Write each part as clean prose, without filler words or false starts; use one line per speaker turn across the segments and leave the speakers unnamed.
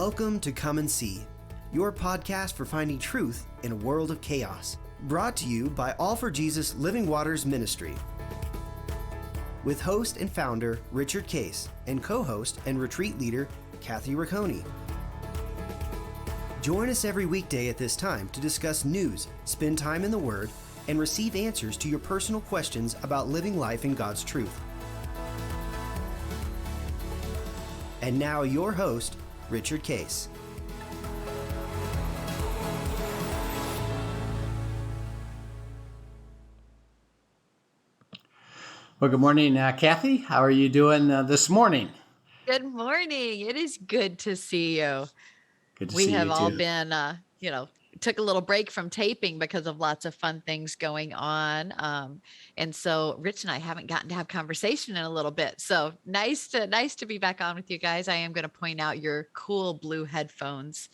Welcome to Come and See, your podcast for finding truth in a world of chaos. Brought to you by All for Jesus Living Waters Ministry. With host and founder Richard Case and co-host and retreat leader Kathy Ricconi. Join us every weekday at this time to discuss news, spend time in the Word, and receive answers to your personal questions about living life in God's truth. And now your host, Richard Case.
Well, good morning, Kathy. How are you doing this morning?
Good morning. It is good to see you.
Good to
We
see
have
you
all
too.
been, took a little break from taping because of lots of fun things going on. And so Rich and I haven't gotten to have conversation in a little bit. So nice to be back on with you guys. I am going to point out your cool blue headphones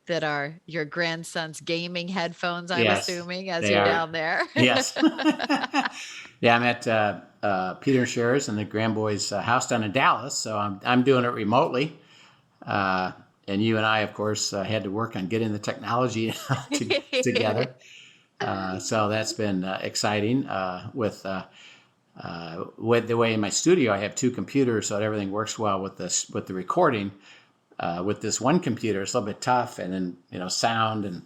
that are your grandson's gaming headphones, I'm assuming, as
they
you're
are.
down there.
Yes. Yeah, I'm at Peter Scher's and the Grandboys' house down in Dallas, so I'm doing it remotely. And you and I, of course, had to work on getting the technology together. So that's been exciting. With the way in my studio, I have two computers, so that everything works well with the recording. With this one computer, it's a little bit tough, and then sound and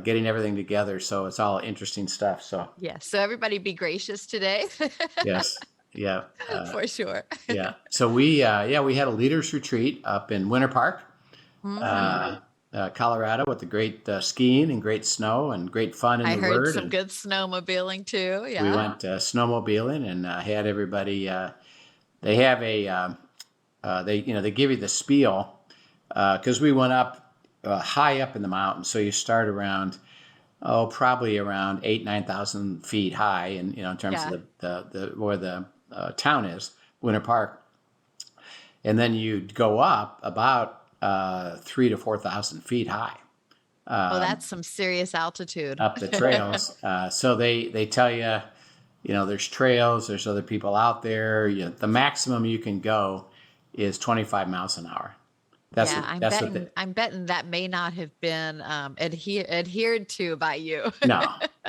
getting everything together. So it's all interesting stuff. So
yeah. So everybody be gracious today.
yes, yeah,
for sure.
yeah. So we had a leaders retreat up in Winter Park, Colorado, with the great skiing and great snow and great fun in
I
the
heard
Word.
some
And
good snowmobiling too. Yeah.
we went snowmobiling and had everybody. They have a they give you the spiel because we went up high up in the mountain. So you start around probably around 8,000-9,000 feet high, and in terms of the where the town is, Winter Park, and then you go up about 3,000 to 4,000 feet high.
That's some serious altitude
Up the trails. So they tell you, there's trails, there's other people out there. The maximum you can go is 25 miles an hour.
I'm betting that may not have been adhered to by you.
No.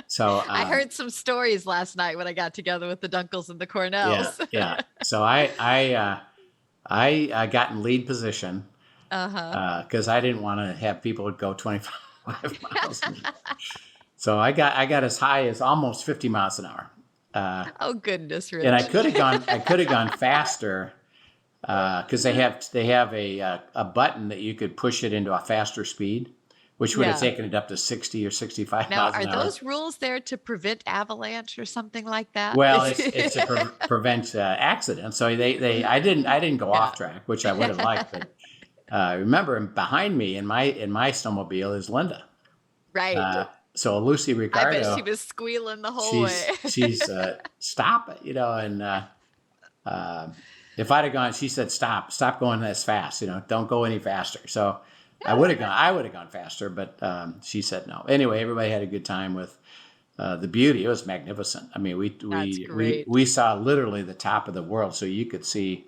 So
I heard some stories last night when I got together with the Dunkels and the Cornells.
Yeah. So I got in lead position because I didn't want to have people go 25 miles. So I got as high as almost 50 miles an hour.
Oh goodness, Rich.
And I could have gone faster. Because they have a button that you could push it into a faster speed, which would have taken it up to 60 or 65 miles an hour.
Are those rules there to prevent avalanche or something like that?
Well, it's to prevent accidents. So I didn't go off track, which I would have liked. But remember, behind me in my snowmobile is Linda.
Right.
So Lucy Ricardo.
I bet she was squealing the whole way.
She's stop it, and. If I'd have gone, she said, stop going this fast, don't go any faster. So I would have gone faster, but she said no. Anyway, everybody had a good time with the beauty. It was magnificent. I mean, we saw literally the top of the world. So you could see,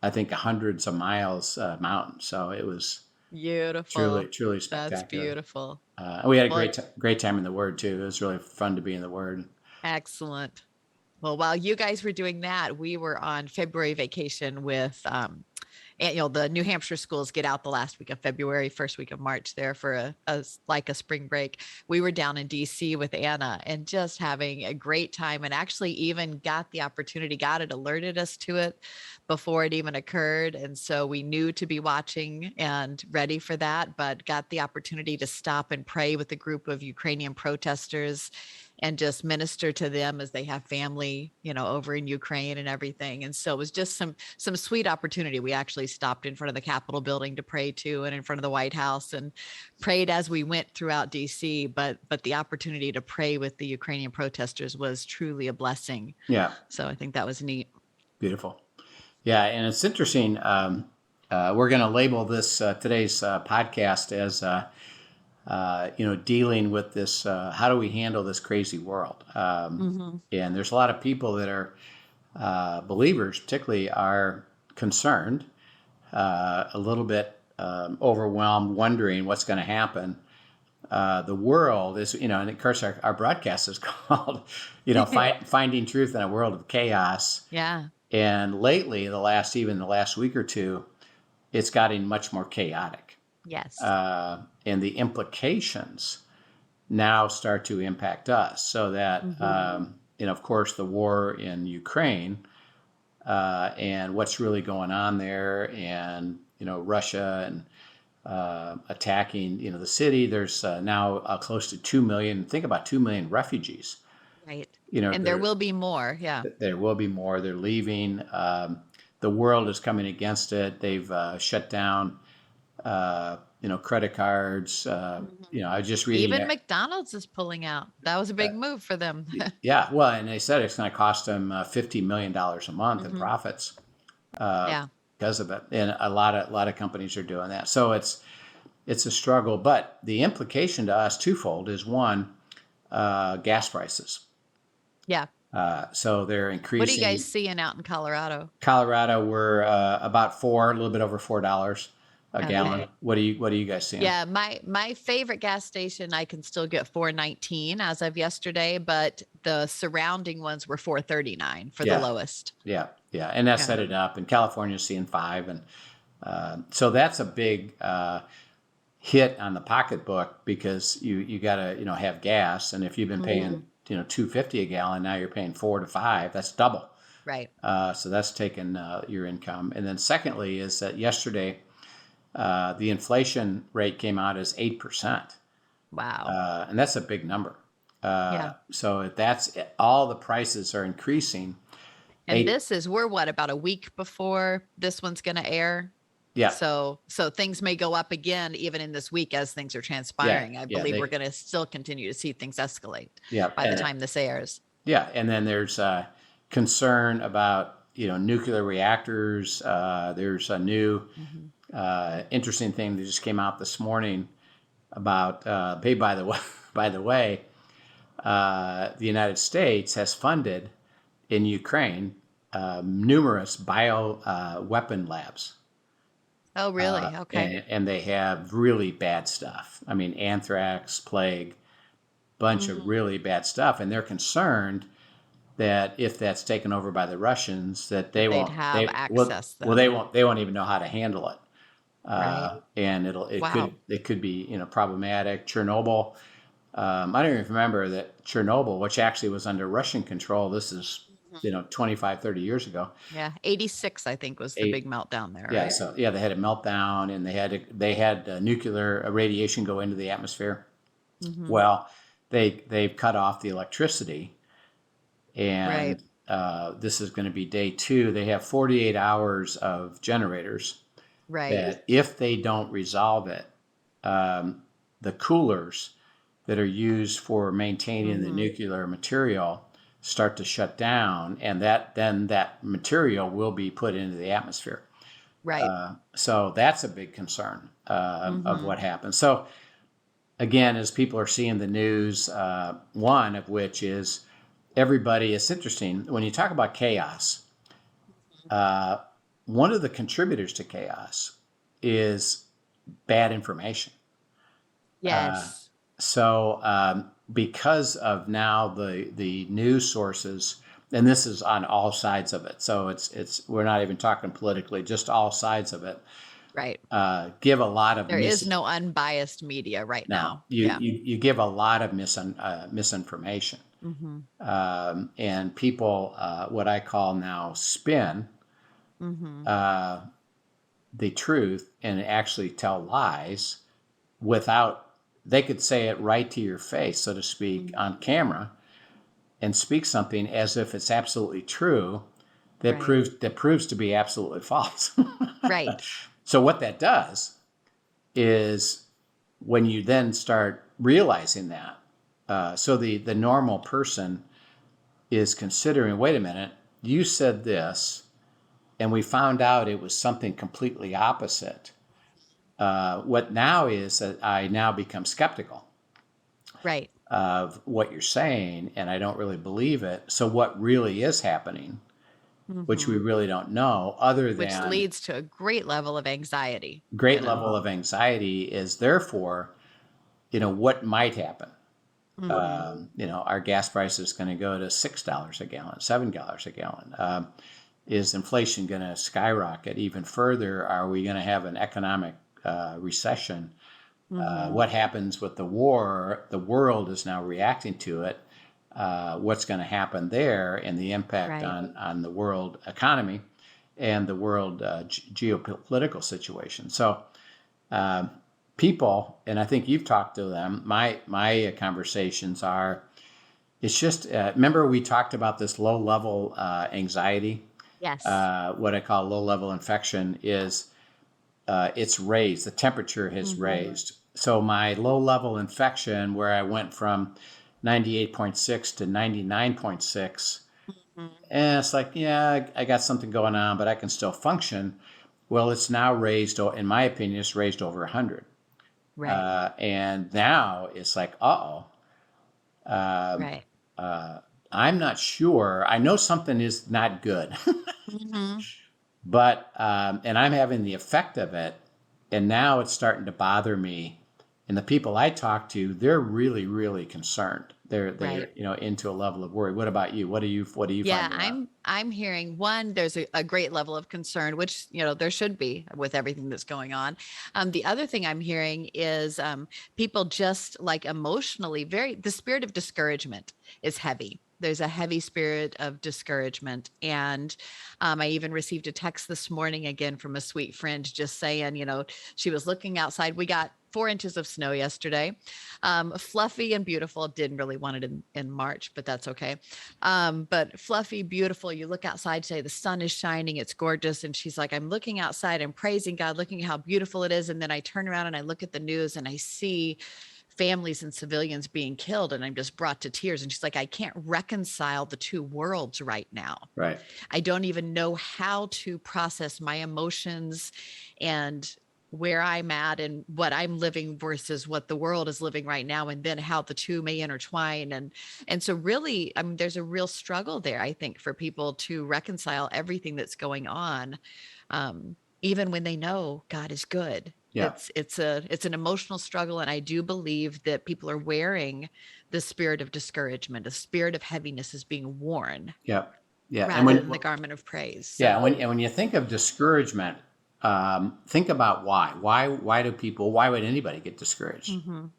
I think, hundreds of miles mountains. So it was
beautiful.
Truly spectacular.
That's beautiful.
We had a great time in the Word too. It was really fun to be in the Word.
Excellent. Well, while you guys were doing that, we were on February vacation with, the New Hampshire schools get out the last week of February, first week of March there for a spring break. We were down in DC with Anna and just having a great time, and actually even got the opportunity, God had alerted us to it before it even occurred. And so we knew to be watching and ready for that, but got the opportunity to stop and pray with a group of Ukrainian protesters and just minister to them as they have family, over in Ukraine and everything. And so it was just some sweet opportunity. We actually stopped in front of the Capitol building to pray too, and in front of the White House, and prayed as we went throughout DC. But the opportunity to pray with the Ukrainian protesters was truly a blessing.
Yeah.
So I think that was neat.
Beautiful. Yeah. And it's interesting. We're going to label this today's podcast as, dealing with this, how do we handle this crazy world? And there's a lot of people that are believers, particularly, are concerned a little bit overwhelmed, wondering what's going to happen. The world is, and of course our broadcast is called, Finding Truth in a World of Chaos.
Yeah.
And lately, the last week or two, it's gotten much more chaotic.
Yes.
And the implications now start to impact us. So that, of course, the war in Ukraine and what's really going on there, and, Russia and attacking, the city. There's now close to 2 million, think about 2 million refugees.
Right. And there will be more. Yeah.
There will be more. They're leaving. The world is coming against it. They've shut down, credit cards. I was just reading.
Even McDonald's is pulling out. That was a big move for them.
Yeah. Well, and they said it's going to cost them $50 million a month in profits. Because of it. And a lot of companies are doing that. So it's a struggle. But the implication to us twofold is, one, gas prices.
Yeah.
So they're increasing.
What are you guys seeing out in Colorado?
Colorado, we're about a little bit over $4 a gallon. What are you guys seeing?
Yeah, my favorite gas station, I can still get $4.19 as of yesterday, but the surrounding ones were $4.39 for the lowest.
Yeah, and that set it up. And California's seeing $5, and so that's a big hit on the pocketbook, because you got to have gas, and if you've been paying $2.50 a gallon, now you're paying $4 to $5. That's double.
Right.
So that's taken your income. And then secondly is that yesterday the inflation rate came out as 8%.
Wow.
And that's a big number. So that's all the prices are increasing.
And we're about a week before this one's going to air. Yeah. So things may go up again, even in this week as things are transpiring. I believe we're going to still continue to see things escalate by the time this airs. Yeah.
And then there's concern about, nuclear reactors. There's a new interesting thing that just came out this morning about, hey, by the way, the United States has funded in Ukraine numerous weapon labs.
Oh, really? Okay.
And they have really bad stuff. I mean, anthrax, plague, bunch of really bad stuff. And they're concerned that if that's taken over by the Russians, that they won't have access. Well, they won't even know how to handle it.
Right.
And it could be problematic. Chernobyl. I don't even remember that Chernobyl, which actually was under Russian control. This is 25, 30 years ago.
Yeah. 86, I think, was the big meltdown there.
Yeah.
Right?
So they had a meltdown, and they had nuclear radiation go into the atmosphere. Well, they've cut off the electricity, and this is going to be day 2. They have 48 hours of generators.
Right.
That if they don't resolve it, the coolers that are used for maintaining the nuclear material start to shut down, and that material will be put into the atmosphere.
Right.
So that's a big concern of what happens. So again, as people are seeing the news, one of which is everybody, it's interesting, when you talk about chaos, one of the contributors to chaos is bad information.
Yes.
So because of now the news sources, and this is on all sides of it, so it's we're not even talking politically, just all sides of it.
Right.
Give a lot of
there is no unbiased media right now.
You give a lot of misinformation, and people what I call now spin the truth and actually tell lies without. They could say it right to your face, so to speak, on camera, and speak something as if it's absolutely true that proves to be absolutely false.
Right.
So what that does is when you then start realizing that, so the normal person is considering, wait a minute, you said this, and we found out it was something completely opposite. What now is that I now become skeptical of what you're saying, and I don't really believe it. So what really is happening which we
Mhm.
really don't know, other
Which
than
leads to a great level of anxiety,
great level of anxiety is therefore, what might happen.
Mhm.
Our gas price is going to go to $6 a gallon, $7 a gallon. Is inflation going to skyrocket even further? Are we going to have an economic recession?
Mhm.
What happens with the war? The world is now reacting to it. What's going to happen there, and the impact
Right.
on the world economy and the world geopolitical situation. So people, and I think you've talked to them. My conversations are. It's just remember we talked about this low level anxiety.
Yes.
What I call low level infection is it's raised. The temperature has
Mhm.
raised. So my low level infection, where I went from 98.6 to 99.6,
Mhm.
and it's like, yeah, I got something going on, but I can still function. Well, it's now raised, in my opinion, it's raised over 100.
Right.
And now it's like, uh-oh,
Right.
I'm not sure. I know something is not good,
Mhm.
but, and I'm having the effect of it. And now it's starting to bother me. And the people I talk to, they're really, really concerned. They're
Right.
into a level of worry. What about you? What are you
Yeah,
finding out?
I'm hearing one, there's a great level of concern, which there should be with everything that's going on. The other thing I'm hearing is people just like emotionally the spirit of discouragement is heavy. There's a heavy spirit of discouragement. And I even received a text this morning again from a sweet friend just saying, she was looking outside. We got 4 inches of snow yesterday. Fluffy and beautiful. Didn't really want it in March, but that's okay. But fluffy, beautiful. You look outside today, the sun is shining, it's gorgeous. And she's like, I'm looking outside, I'm praising God, looking how beautiful it is. And then I turn around and I look at the news and I see families and civilians being killed. And I'm just brought to tears. And she's like, I can't reconcile the two worlds right now.
Right.
I don't even know how to process my emotions and where I'm at and what I'm living versus what the world is living right now, and then how the two may intertwine. And so really, I mean, there's a real struggle there, I think, for people to reconcile everything that's going on, even when they know God is good.
Yeah.
It's an emotional struggle, and I do believe that people are wearing the spirit of discouragement. The spirit of heaviness is being worn
Yeah. Yeah. And
rather
when
than the garment of praise.
yeah,
So,
when you think of discouragement, think about why. Why would anybody get discouraged?
mhm,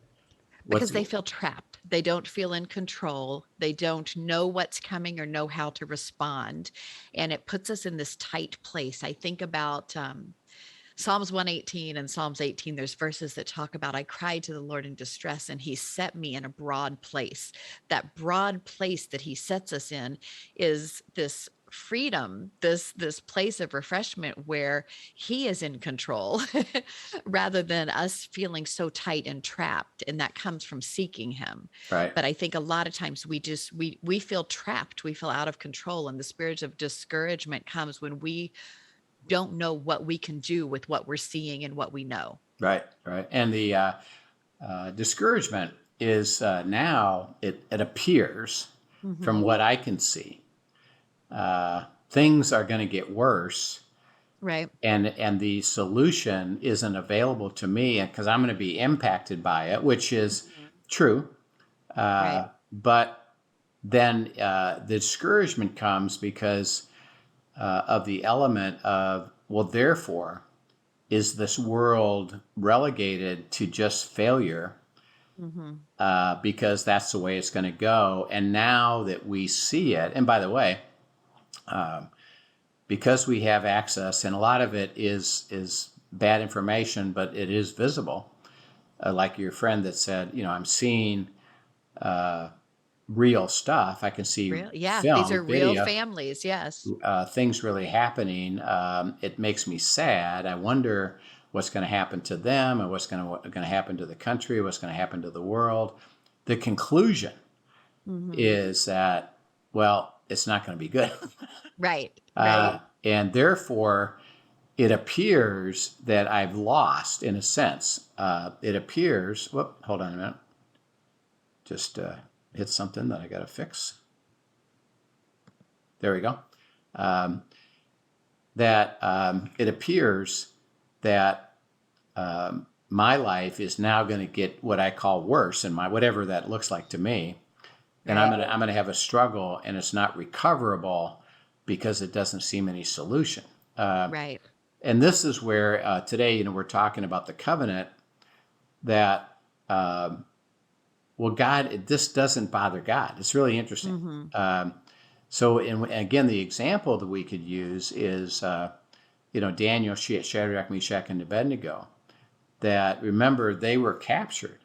What's
because they feel trapped. They don't feel in control. They don't know what's coming or know how to respond. And it puts us in this tight place. I think about Psalms 118 and Psalms 18. There's verses that talk about, I cried to the Lord in distress, and he set me in a broad place. That broad place that he sets us in is this freedom, this place of refreshment where he is in control rather than us feeling so tight and trapped. And that comes from seeking him.
right?
But I think a lot of times we feel trapped, we feel out of control, and the spirit of discouragement comes when we don't know what we can do with what we're seeing and what we know.
Right. Right. And the discouragement is now it appears from
Mhm.
what I can see, things are going to get worse,
Right.
and the solution isn't available to me because I'm going to be impacted by it, which is
Mhm.
true.
Right.
But then the discouragement comes because of the element of, well, therefore, is this world relegated to just failure
Mhm.
because that's the way it's going to go? And now that we see it, and by the way, because we have access, and a lot of it is bad information, but it is visible. Like your friend that said, I'm seeing real stuff. I can see
Real, yeah, these
film,
are real
video,
families. Yes.
things really happening. It makes me sad. I wonder what's going to happen to them, and what's going to happen to the country, what's going to happen to the world. The conclusion
Mhm.
is that, well, it's not going to be good.
Right. Right.
And therefore, it appears that I've lost, in a sense. It appears, hold on a minute. Just hit something that I got to fix. There we go. that it appears that my life is now going to get what I call worse, and whatever that looks like to me, and I'm gonna have a struggle, and it's not recoverable because it doesn't seem any solution.
Right.
And this is where today, we're talking about the covenant. That God, this doesn't bother God. It's really interesting. So, again, the example that we could use is, Daniel, Shadrach, Meshach, and Abednego. That, remember, they were captured.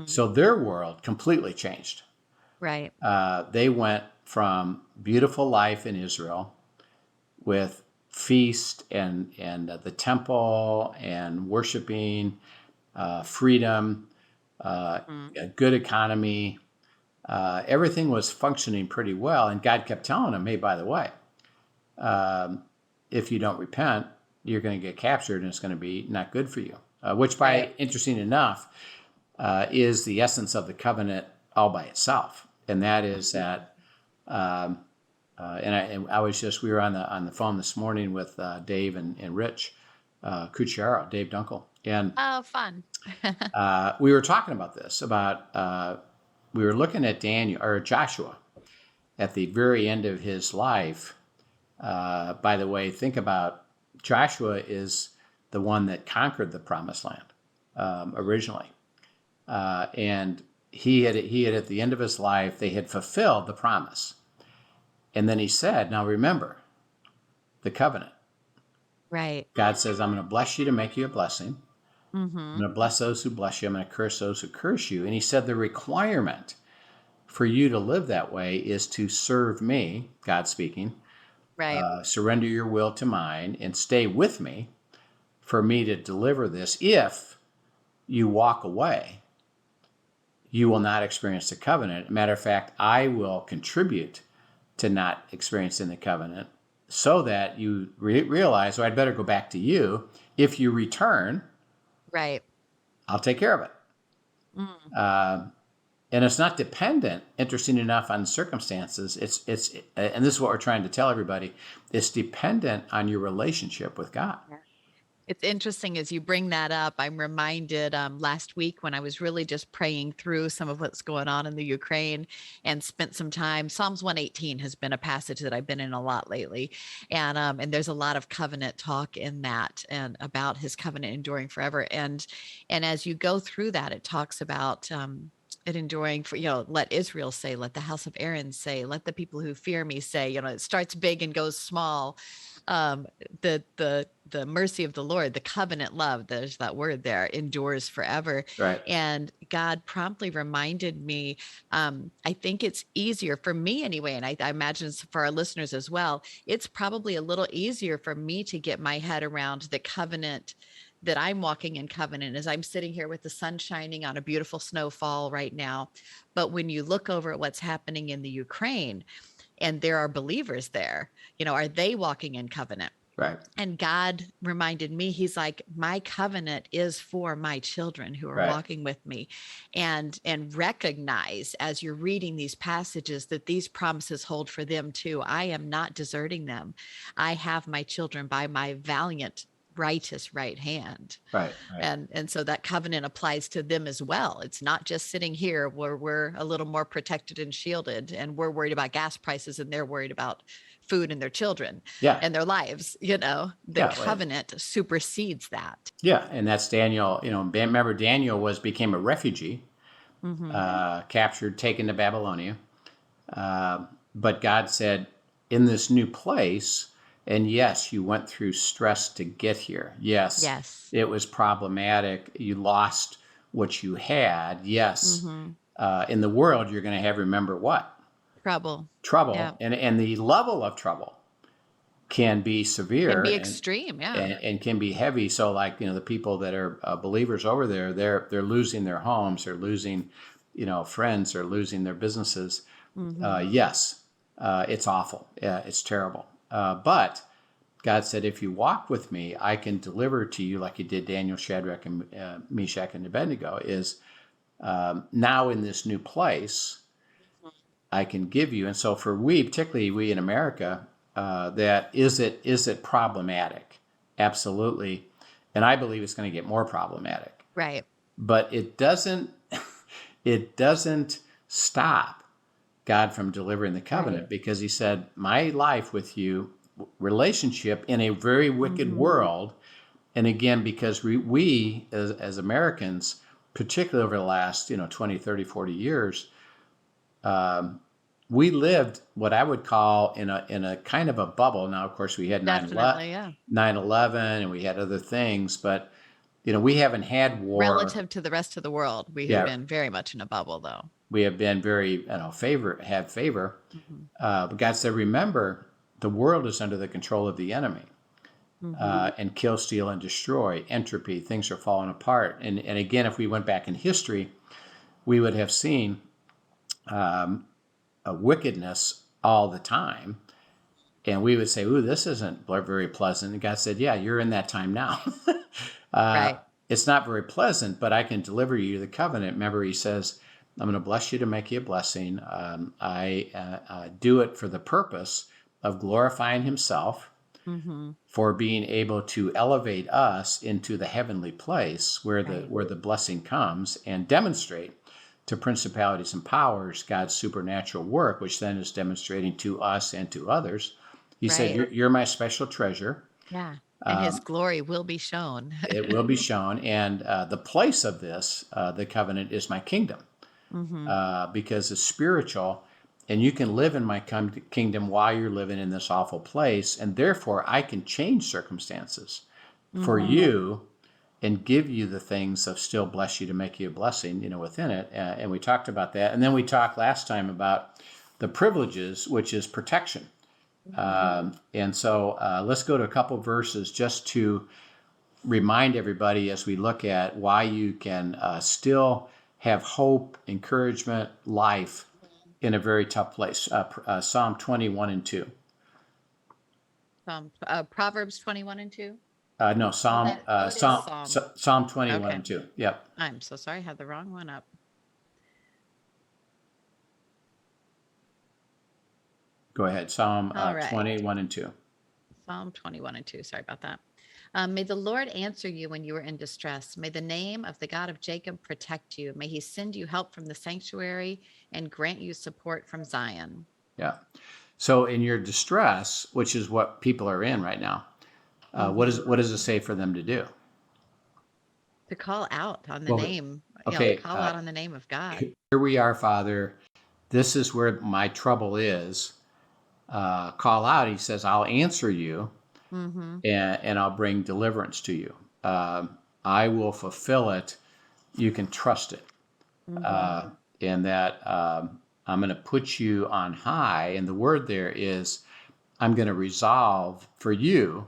So their world completely changed.
Right.
They went from beautiful life in Israel with feast and the temple and worshiping, freedom, a good economy. Everything was functioning pretty well. And God kept telling them, hey, by the way, if you don't repent, you're going to get captured and it's going to be not good for you. Which, interesting enough, is the essence of the covenant all by itself. And that is that, we were on the phone this morning with Dave and Rich Cucciaro, Dave Dunkel. And
fun.
we were talking about this, we were looking at Joshua at the very end of his life. By the way, think about Joshua is the one that conquered the promised land originally. And he had at the end of his life, they had fulfilled the promise. And then he said, now remember the covenant.
Right.
God says, I'm going to bless you to make you a blessing. I'm going to bless those who bless you. I'm going to curse those who curse you. And he said the requirement for you to live that way is to serve me, God speaking,
right.
Surrender your will to mine and stay with me for me to deliver this. If you walk away, you will not experience the covenant. Matter of fact, I will contribute to not experiencing the covenant so that you realize, I'd better go back to you. If you return,
right,
I'll take care of it. And it's not dependent, interesting enough, on circumstances. It's and this is what we're trying to tell everybody. It's dependent on your relationship with God.
Yeah. It's interesting as you bring that up. I'm reminded last week when I was really just praying through some of what's going on in the Ukraine and spent some time. Psalms 118 has been a passage that I've been in a lot lately. And there's a lot of covenant talk in that and about his covenant enduring forever. And as you go through that, it talks about it enduring for, let Israel say, let the house of Aaron say, let the people who fear me say, it starts big and goes small. The mercy of the Lord, the covenant love, there's that word there, endures forever.
Right.
And God promptly reminded me, I think it's easier for me anyway, and I imagine for our listeners as well, it's probably a little easier for me to get my head around the covenant that I'm walking in covenant as I'm sitting here with the sun shining on a beautiful snowfall right now. But when you look over at what's happening in the Ukraine, and there are believers there, are they walking in covenant?
Right.
And God reminded me, he's like, my covenant is for my children who are walking with me, and recognize as you're reading these passages that these promises hold for them too. I am not deserting them. I have my children by my valiant righteous right hand.
Right.
And so that covenant applies to them as well. It's not just sitting here where we're a little more protected and shielded and we're worried about gas prices and they're worried about food and their children and their lives. The covenant supersedes that.
Yeah. And that's Daniel. Remember, Daniel became a refugee, captured, taken to Babylonia. But God said, in this new place, and yes, you went through stress to get here. Yes. It was problematic. You lost what you had. Yes. In the world, you're going to have, remember what? Trouble. Yeah. And the level of trouble can be severe.
Can be extreme,
and can be heavy. So the people that are believers over there, they're losing their homes, they're losing, friends, they're losing their businesses. Yes, it's awful. Yeah, it's terrible. But God said, if you walk with me, I can deliver to you like you did Daniel, Shadrach, and Meshach, and Abednego, is now in this new place, I can give you. And so particularly we in America, that is it problematic? Absolutely. And I believe it's going to get more problematic.
Right.
But it doesn't stop God from delivering the covenant, because he said, my life with you, relationship in a very wicked world. And again, because we as Americans, particularly over the last 20, 30, 40 years, we lived what I would call in a kind of a bubble. Now, of course, we had 9/11 and we had other things, but we haven't had war.
Relative to the rest of the world, we have been very much in a bubble, though.
We have been very, favor. But God said, remember, the world is under the control of the enemy. And kill, steal, and destroy, entropy, things are falling apart. And again, if we went back in history, we would have seen a wickedness all the time. And we would say, ooh, this isn't very pleasant. And God said, yeah, you're in that time now.
Right.
It's not very pleasant, but I can deliver you the covenant. Remember, he says, I'm going to bless you to make you a blessing. I do it for the purpose of glorifying himself, for being able to elevate us into the heavenly place where the blessing comes, and demonstrate to principalities and powers God's supernatural work, which then is demonstrating to us and to others. He said, you're my special treasure.
Yeah. And his glory will be shown.
It will be shown. And the place of this, the covenant, is my kingdom, because it's spiritual. And you can live in my kingdom while you're living in this awful place. And therefore, I can change circumstances for you and give you the things of still bless you to make you a blessing, within it. And we talked about that. And then we talked last time about the privileges, which is protection. And so let's go to a couple verses just to remind everybody as we look at why you can still have hope, encouragement, life in a very tough place. Psalm 21 and 2.
Proverbs 21 and 2?
No, Psalm 21 and 2. Yep.
I'm so sorry. I had the wrong one up.
Go ahead. Psalm 21 and 2.
Psalm 21 and 2. Sorry about that. May the Lord answer you when you are in distress. May the name of the God of Jacob protect you. May he send you help from the sanctuary and grant you support from Zion.
Yeah. So in your distress, which is what people are in right now, what does it say for them to do?
To call out on the name.
Okay.
Call out on the name of God.
Here we are, Father. This is where my trouble is. Call out. He says, I'll answer you. And I'll bring deliverance to you. I will fulfill it. You can trust it. And that I'm going to put you on high. And the word there is, I'm going to resolve for you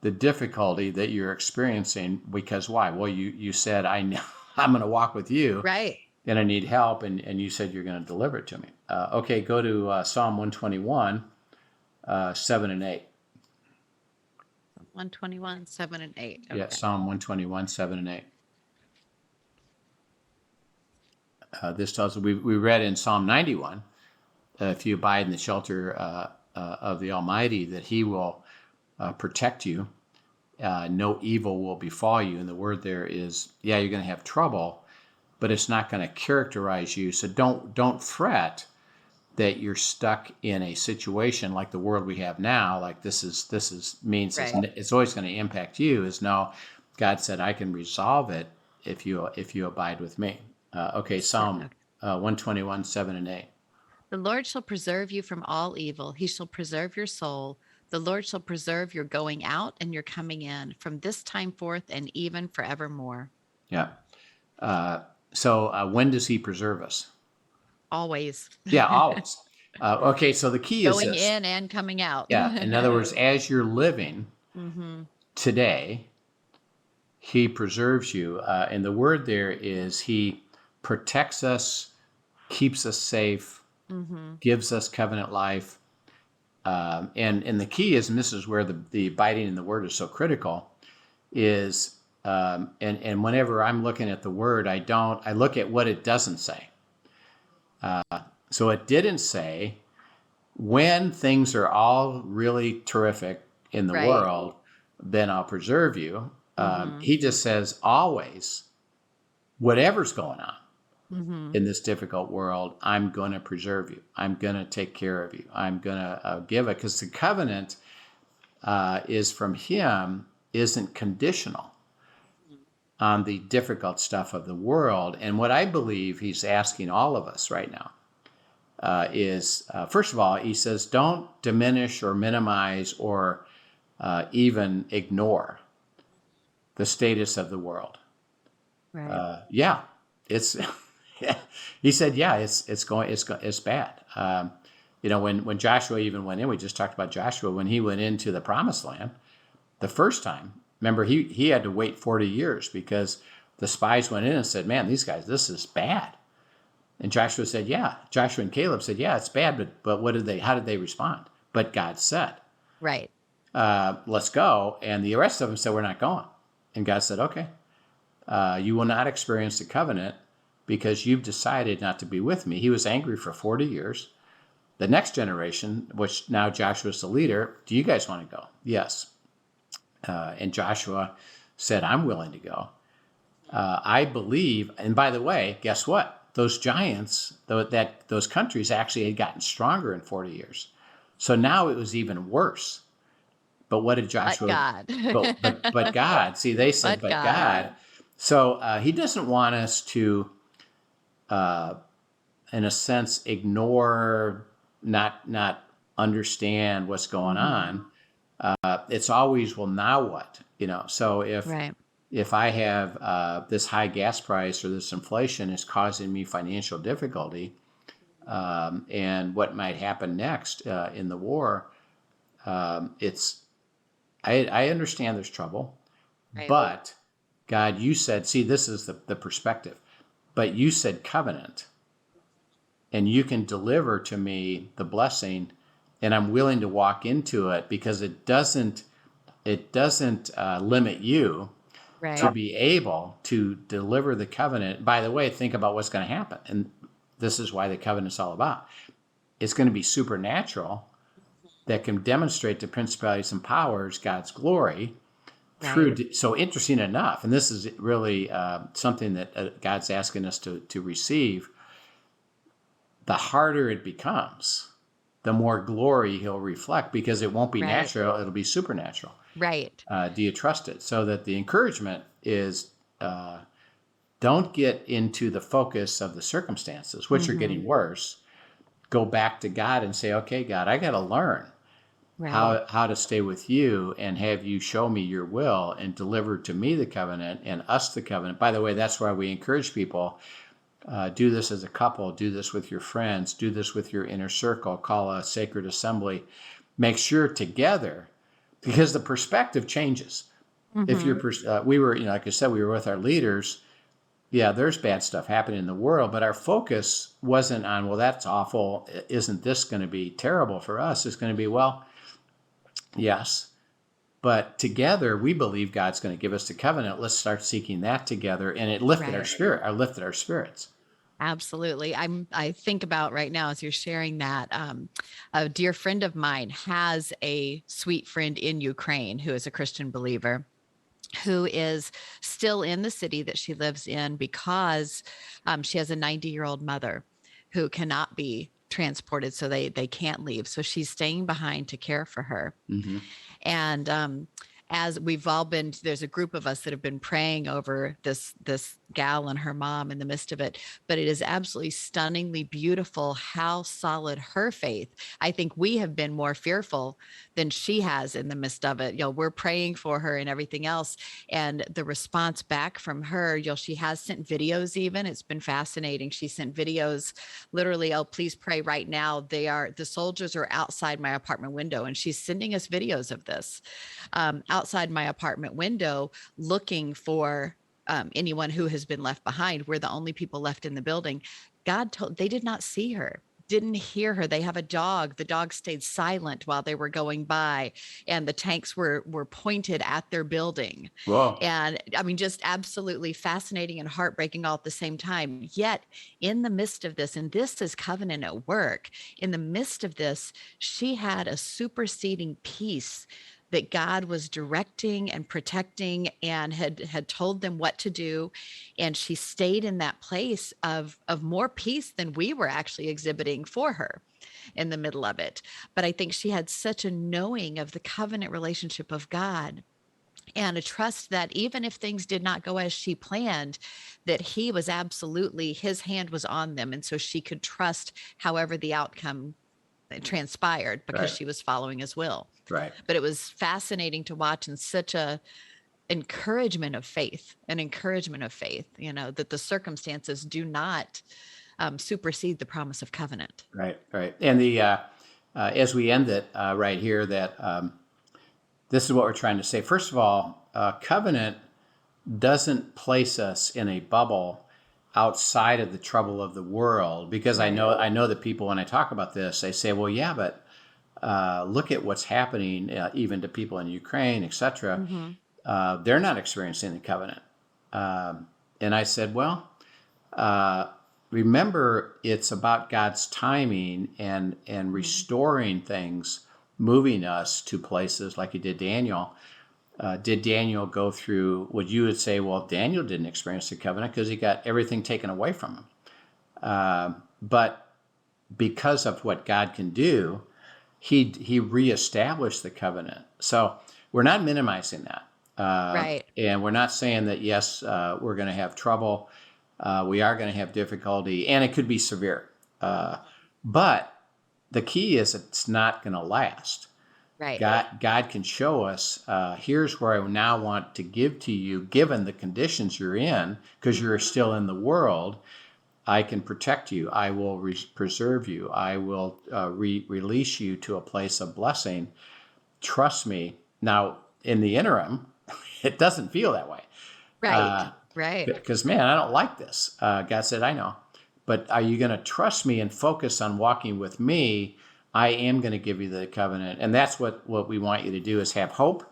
the difficulty that you're experiencing. Because why? Well, you said, I'm going to walk with you.
Right.
And I need help. And you said you're going to deliver it to me. Okay, go to Psalm 121, 7 and 8.
121, 7 and 8. Okay.
Yeah, Psalm 121, 7 and 8. This tells us, we read in Psalm 91, if you abide in the shelter of the Almighty, that he will protect you. No evil will befall you. And the word there is, you're going to have trouble, but it's not going to characterize you. So don't fret that you're stuck in a situation like the world we have now. Like this means it's always going to impact you. Is no, God said, I can resolve it if you abide with me. Okay, Psalm 121, 7 and 8.
The Lord shall preserve you from all evil. He shall preserve your soul. The Lord shall preserve your going out and your coming in from this time forth and even forevermore.
Yeah. So when does he preserve us?
Always.
Yeah, always. Okay, so the key is
going in and coming out.
Yeah, in other words, as you're living today, he preserves you. And the word there is he protects us, keeps us safe, gives us covenant life. And the key is, and this is where the abiding in the word is so critical, is, and whenever I'm looking at the word, I look at what it doesn't say. So it didn't say When things are all really terrific in the
Right.
world, then I'll preserve you.
Mm-hmm.
He just says always, whatever's going on
Mm-hmm.
in this difficult world, I'm going to preserve you. I'm going to take care of you. I'm going to give it, because the covenant is from him, isn't conditional on the difficult stuff of the world. And what I believe he's asking all of us right now is, first of all, he says, don't diminish or minimize or even ignore the status of the world.
Right.
Yeah, it's. Yeah. He said, yeah, it's bad. When Joshua even went in, we just talked about Joshua when he went into the Promised Land the first time. Remember, he had to wait 40 years because the spies went in and said, man, these guys, this is bad. And Joshua said, yeah. Joshua and Caleb said, yeah, it's bad, but how did they respond? But God said,
Right.
let's go. And the rest of them said, we're not going. And God said, okay, you will not experience the covenant because you've decided not to be with me. He was angry for 40 years. The next generation, which now Joshua's the leader, do you guys want to go? Yes. And Joshua said, I'm willing to go. I believe, and by the way, guess what? Those giants, those countries actually had gotten stronger in 40 years. So now it was even worse. But what did
But
Joshua?
God.
But God. See, they said, but God. So he doesn't want us to, in a sense, ignore, not understand what's going on. It's always, well, now what? So
Right.
if I have this high gas price or this inflation is causing me financial difficulty, and what might happen next in the war, I understand there's trouble,
Right.
but God, you said, see, this is the perspective, but you said covenant, and you can deliver to me the blessing, and I'm willing to walk into it because it doesn't limit you
Right.
to be able to deliver the covenant. By the way, think about what's going to happen. And this is why the covenant is all about. It's going to be supernatural that can demonstrate to principalities and powers God's glory through. So interesting enough, and this is really something that God's asking us to receive. The harder it becomes, the more glory he'll reflect, because it won't be natural, it'll be supernatural.
Right.
Do you trust it? So that the encouragement is, don't get into the focus of the circumstances, which are getting worse. Go back to God and say, okay, God, I got to learn how to stay with you and have you show me your will and deliver to me the covenant and us the covenant. By the way, that's why we encourage people, do this as a couple, do this with your friends, do this with your inner circle, call a sacred assembly. Make sure together, because the perspective changes. If you're, we were, like I said, we were with our leaders. Yeah, there's bad stuff happening in the world, but our focus wasn't on, well, that's awful. Isn't this going to be terrible for us? It's going to be, well, yes, but together we believe God's going to give us the covenant. Let's start seeking that together, and it lifted our spirits.
Absolutely. I think about right now as you're sharing that, a dear friend of mine has a sweet friend in Ukraine who is a Christian believer, who is still in the city that she lives in because she has a 90-year-old mother who cannot be transported, so they can't leave. So she's staying behind to care for her.
Mm-hmm.
And as we've all been, there's a group of us that have been praying over this gal and her mom in the midst of it. But it is absolutely stunningly beautiful how solid her faith. I think we have been more fearful than she has in the midst of it. We're praying for her and everything else. And the response back from her, she has sent videos even. It's been fascinating. She sent videos literally, oh, please pray right now. The soldiers are outside my apartment window. And she's sending us videos of this. Outside my apartment window, looking for anyone who has been left behind. We're the only people left in the building. God told, they did not see her. didn't hear her. They have a dog. The dog stayed silent while they were going by, and the tanks were pointed at their building.
Whoa.
And I mean, just absolutely fascinating and heartbreaking all at the same time. Yet in the midst of this, and this is covenant at work, in the midst of this, she had a superseding peace that God was directing and protecting, and had told them what to do. And she stayed in that place of more peace than we were actually exhibiting for her in the middle of it. But I think she had such a knowing of the covenant relationship of God, and a trust that even if things did not go as she planned, that he was absolutely, his hand was on them. And so she could trust however the outcome transpired, because
Right.
she was following his will.
Right.
But it was fascinating to watch, and such a encouragement of faith, that the circumstances do not supersede the promise of covenant.
Right. Right. And the as we end it right here, that this is what we're trying to say. First of all, covenant doesn't place us in a bubble outside of the trouble of the world, because I know that people, when I talk about this, they say, well, yeah, but look at what's happening, even to people in Ukraine, etc. They're not experiencing the covenant. And I said, well, remember, it's about God's timing and restoring things, moving us to places like he did Daniel. Did Daniel go through what you would say, well, Daniel didn't experience the covenant because he got everything taken away from him. But because of what God can do, he reestablished the covenant. So we're not minimizing that.
Right.
And we're not saying that, yes, we're going to have trouble. We are going to have difficulty, and it could be severe. But the key is it's not going to last.
Right.
God can show us, here's where I now want to give to you, given the conditions you're in, because you're still in the world. I can protect you. I will preserve you. I will release you to a place of blessing. Trust me. Now, in the interim, it doesn't feel that way.
Right. Right.
Because, man, I don't like this. God said, I know. But are you going to trust me and focus on walking with me? I am going to give you the covenant. And that's what we want you to do, is have hope,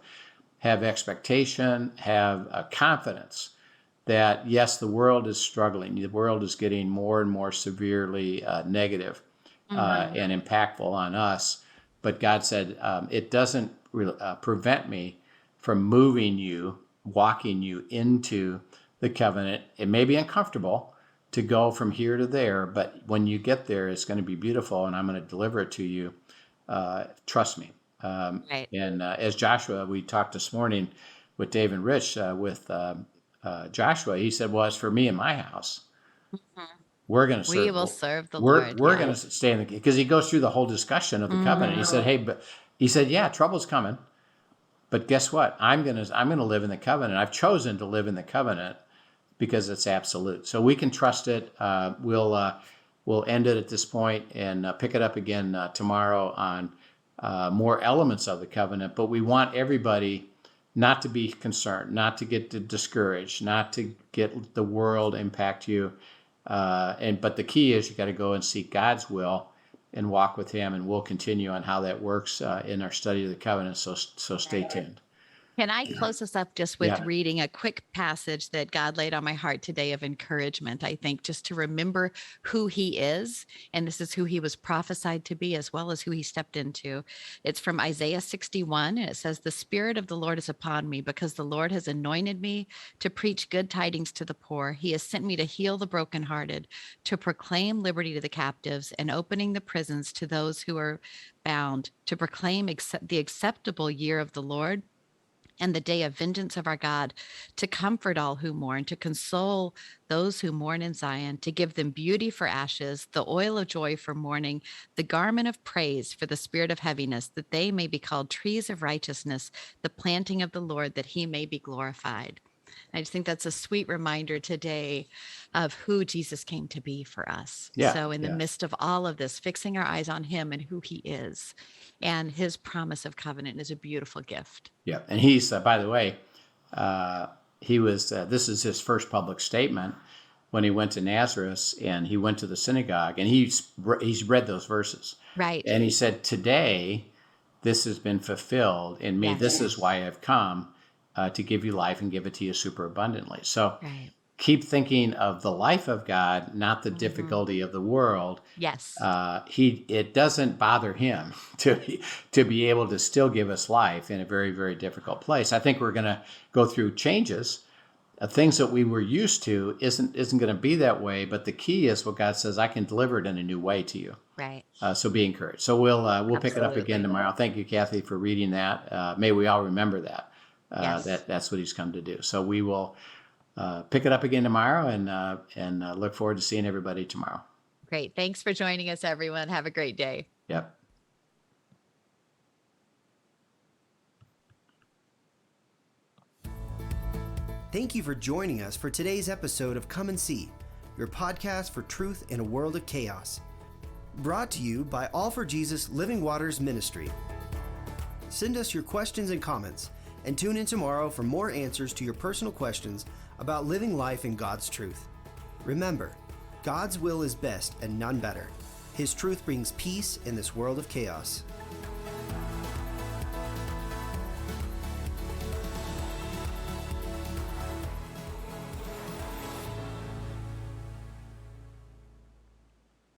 have expectation, have confidence that, yes, the world is struggling. The world is getting more and more severely negative and impactful on us. But God said, it doesn't prevent me from moving you, walking you into the covenant. It may be uncomfortable to go from here to there, but when you get there, it's going to be beautiful, and I'm going to deliver it to you. Trust me.
Right.
And as Joshua, we talked this morning with Dave and Rich with Joshua. He said, well, as for me and my house, we're going to serve.
We will serve the
We're
Lord.
going to stay in the, because he goes through the whole discussion of the covenant. He said, hey, but he said, yeah, trouble's coming, but guess what? I'm going to live in the covenant. I've chosen to live in the covenant because it's absolute. So we can trust it. We'll end it at this point and pick it up again tomorrow on more elements of the covenant. But we want everybody not to be concerned, not to get discouraged, not to get the world impact you. But the key is you got to go and seek God's will and walk with him. And we'll continue on how that works in our study of the covenant. So stay tuned.
Can I close us up just with reading a quick passage that God laid on my heart today of encouragement? I think just to remember who he is, and this is who he was prophesied to be, as well as who he stepped into. It's from Isaiah 61, and it says, "The Spirit of the Lord is upon me, because the Lord has anointed me to preach good tidings to the poor. He has sent me to heal the brokenhearted, to proclaim liberty to the captives, and opening the prisons to those who are bound, to proclaim the acceptable year of the Lord, and the day of vengeance of our God, to comfort all who mourn, to console those who mourn in Zion, to give them beauty for ashes, the oil of joy for mourning, the garment of praise for the spirit of heaviness, that they may be called trees of righteousness, the planting of the Lord, that he may be glorified." I just think that's a sweet reminder today of who Jesus came to be for us. So in the midst of all of this, fixing our eyes on him and who he is, and his promise of covenant is a beautiful gift.
Yeah. And he's, by the way, he was, this is his first public statement. when he went to Nazareth and he went to the synagogue and he's read those verses.
Right.
And he said, today, this has been fulfilled in me.
Yes.
This is why I've come to give you life and give it to you super abundantly. So
Right.
keep thinking of the life of God, not the difficulty of the world.
Yes.
It doesn't bother him to be able to still give us life in a very, very difficult place. I think we're going to go through changes. Things that we were used to isn't going to be that way. But the key is what God says, I can deliver it in a new way to you.
Right.
So be encouraged. So we'll pick it up again tomorrow. Thank you, Kathy, for reading that. May we all remember that.
Yes.
That's what he's come to do. So we will pick it up again tomorrow and look forward to seeing everybody tomorrow.
Great. Thanks for joining us, everyone. Have a great day.
Yep.
Thank you for joining us for today's episode of Come and See, your podcast for truth in a world of chaos. Brought to you by All for Jesus Living Waters Ministry. Send us your questions and comments, and tune in tomorrow for more answers to your personal questions about living life in God's truth. Remember, God's will is best and none better. His truth brings peace in this world of chaos.